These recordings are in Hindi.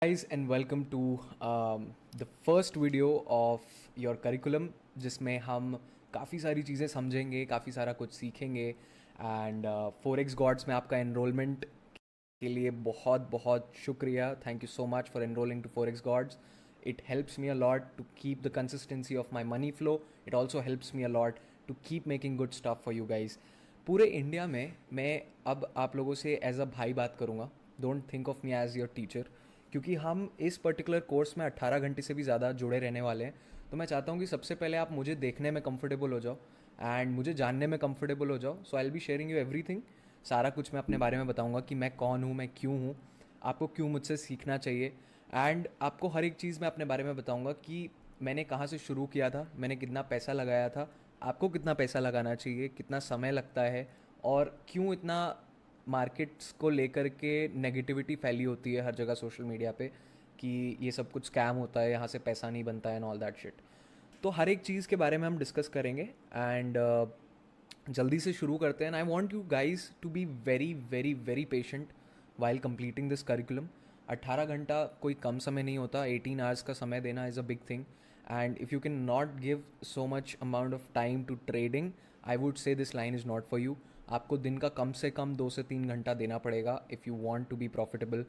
Guys, and welcome to the first video of your curriculum जिसमें हम काफ़ी सारी चीज़ें समझेंगे, काफ़ी सारा कुछ सीखेंगे एंड 4x गॉड्स में आपका एनरोलमेंट के लिए बहुत बहुत शुक्रिया. Thank you so much for enrolling to 4x gods. It helps me a lot to keep the consistency of my money flow. It also helps me a lot to keep making good stuff for you guys. पूरे इंडिया में मैं अब आप लोगों से एज अ भाई बात करूँगा. Don't think of me as your teacher, क्योंकि हम इस पर्टिकुलर कोर्स में 18 घंटे से भी ज़्यादा जुड़े रहने वाले हैं. तो मैं चाहता हूँ कि सबसे पहले आप मुझे देखने में कंफर्टेबल हो जाओ एंड मुझे जानने में कंफर्टेबल हो जाओ. So I will be sharing you everything. सारा कुछ मैं अपने बारे में बताऊँगा कि मैं कौन हूँ, मैं क्यों हूँ, आपको क्यों मुझसे सीखना चाहिए. एंड आपको हर एक चीज़ मैं अपने बारे में बताऊँगा कि मैंने कहाँ से शुरू किया था, मैंने कितना पैसा लगाया था, आपको कितना पैसा लगाना चाहिए, कितना समय लगता है और क्यों इतना मार्केट्स को लेकर के नेगेटिविटी फैली होती है हर जगह सोशल मीडिया पे कि ये सब कुछ स्कैम होता है, यहाँ से पैसा नहीं बनता है एंड ऑल दैट शिट. तो हर एक चीज़ के बारे में हम डिस्कस करेंगे एंड जल्दी से शुरू करते हैं. I want you guys to be very very very patient while completing this curriculum. 18 घंटा कोई कम समय नहीं होता. 18 आवर्स का समय देना is a big thing. And if you can not give so much amount of time to trading, I would say this line is not for you. आपको दिन का कम से कम 2 से 3 घंटा देना पड़ेगा if you want to be profitable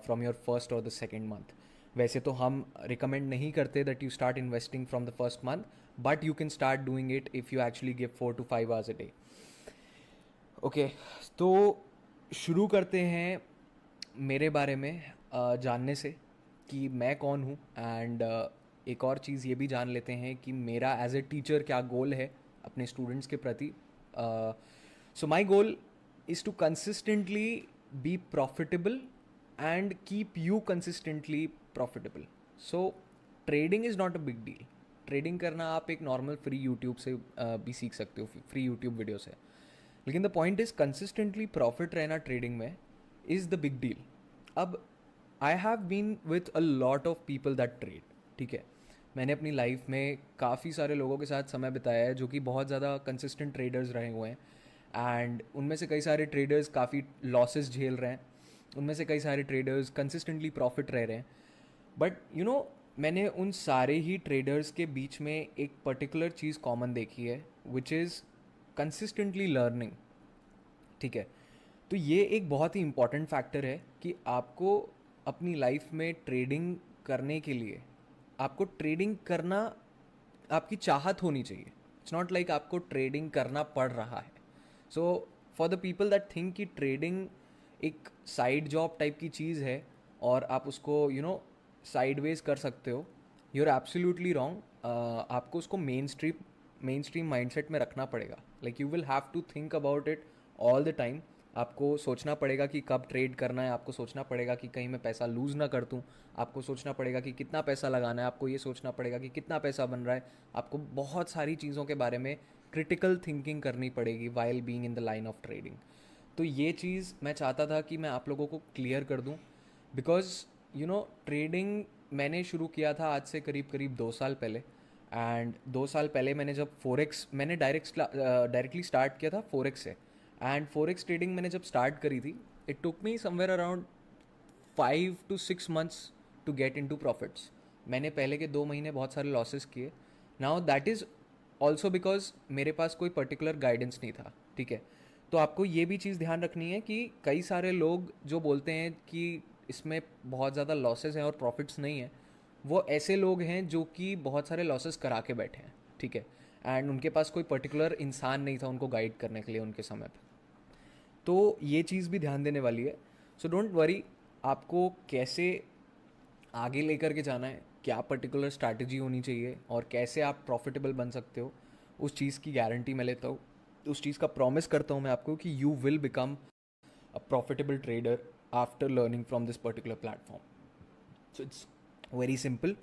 from your first और द सेकेंड मंथ. वैसे तो हम रिकमेंड नहीं करते that you start investing from the first month, but you can start doing it if you actually give 4 to 5 hours a day. Okay, तो शुरू करते हैं मेरे बारे में जानने से कि मैं कौन हूँ. एंड एक और चीज़ ये भी जान लेते हैं कि मेरा एज ए टीचर क्या गोल है अपने स्टूडेंट्स के प्रति. So my goal is to consistently be profitable and keep you consistently profitable. So trading is not a big deal. Trading करना आप एक नॉर्मल फ्री यूट्यूब से भी सीख सकते हो, फ्री यूट्यूब वीडियो से. लेकिन the point is consistently profit रहना ट्रेडिंग में इज़ द बिग डील. अब I have been with a lot of people that trade. ठीक है, मैंने अपनी लाइफ में काफ़ी सारे लोगों के साथ समय बिताया है जो कि बहुत ज़्यादा कंसिस्टेंट ट्रेडर्स रहे हुए हैं. एंड उनमें से कई सारे ट्रेडर्स काफ़ी लॉसेस झेल रहे हैं, उनमें से कई सारे ट्रेडर्स कंसिस्टेंटली प्रॉफिट रह रहे हैं. बट यू नो, मैंने उन सारे ही ट्रेडर्स के बीच में एक पर्टिकुलर चीज़ कॉमन देखी है, विच इज़ कंसिस्टेंटली लर्निंग. ठीक है, तो ये एक बहुत ही इंपॉर्टेंट फैक्टर है कि आपको अपनी लाइफ में ट्रेडिंग करने के लिए आपको ट्रेडिंग करना, आपकी चाहत होनी चाहिए. इट्स नॉट लाइक आपको ट्रेडिंग करना पड़ रहा है. So for the people that think कि ट्रेडिंग एक साइड जॉब टाइप की चीज़ है और आप उसको साइडवेज कर सकते हो, यू आर एब्सोल्युटली रॉन्ग. आपको उसको मेन स्ट्रीम माइंडसेट में रखना पड़ेगा. Like you will have to think about it all the time. आपको सोचना पड़ेगा कि कब ट्रेड करना है, आपको सोचना पड़ेगा कि कहीं मैं पैसा लूज़ ना कर दूँ, आपको सोचना पड़ेगा कि कितना पैसा लगाना है, आपको ये सोचना पड़ेगा कि कितना पैसा बन रहा है. आपको बहुत सारी चीज़ों के बारे में क्रिटिकल थिंकिंग करनी पड़ेगी while being in the line of trading. तो ये चीज़ मैं चाहता था कि मैं आप लोगों को क्लियर कर दूँ, बिकॉज ट्रेडिंग मैंने शुरू किया था आज से करीब करीब 2 साल पहले. एंड 2 साल पहले मैंने जब फोरेक्स मैंने डायरेक्टली स्टार्ट किया था फोरेक्स से. एंड फोरेक्स ट्रेडिंग मैंने जब स्टार्ट करी थी, it took me somewhere around 5 to 6 months to get into profits. मैंने पहले के 2 महीने बहुत सारे लॉसेस किए. Now that is also because मेरे पास कोई पर्टिकुलर गाइडेंस नहीं था. ठीक है, तो आपको ये भी चीज़ ध्यान रखनी है कि कई सारे लोग जो बोलते हैं कि इसमें बहुत ज़्यादा लॉसेस हैं और प्रॉफिट्स नहीं हैं, वो ऐसे लोग हैं जो कि बहुत सारे लॉसेस करा के बैठे हैं. ठीक है, एंड उनके पास कोई पर्टिकुलर इंसान नहीं था उनको गाइड करने के लिए उनके समय पे. तो ये चीज़ भी ध्यान देने वाली है. सो डोंट वरी, आपको कैसे आगे लेकर के जाना है, क्या पर्टिकुलर स्ट्रैटेजी होनी चाहिए और कैसे आप प्रॉफिटेबल बन सकते हो, उस चीज़ की गारंटी मैं लेता हूँ. उस चीज़ का प्रॉमिस करता हूँ मैं आपको कि you will become a profitable trader after learning from this particular platform. So it's very simple.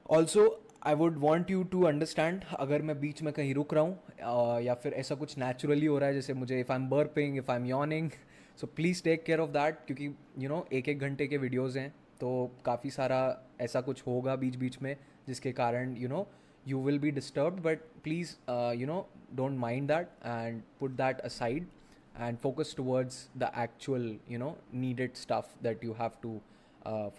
Also I would want you to understand, अगर मैं बीच में कहीं रुक रहा हूँ या फिर ऐसा कुछ नेचुरली हो रहा है, जैसे मुझे if I am burping, if I am yawning, so please take care of that. क्योंकि एक एक घंटे के वीडियोज़ हैं, तो काफ़ी सारा ऐसा कुछ होगा बीच बीच में जिसके कारण you will be disturbed. But please don't mind that and put that aside and focus towards the actual needed stuff that you have to for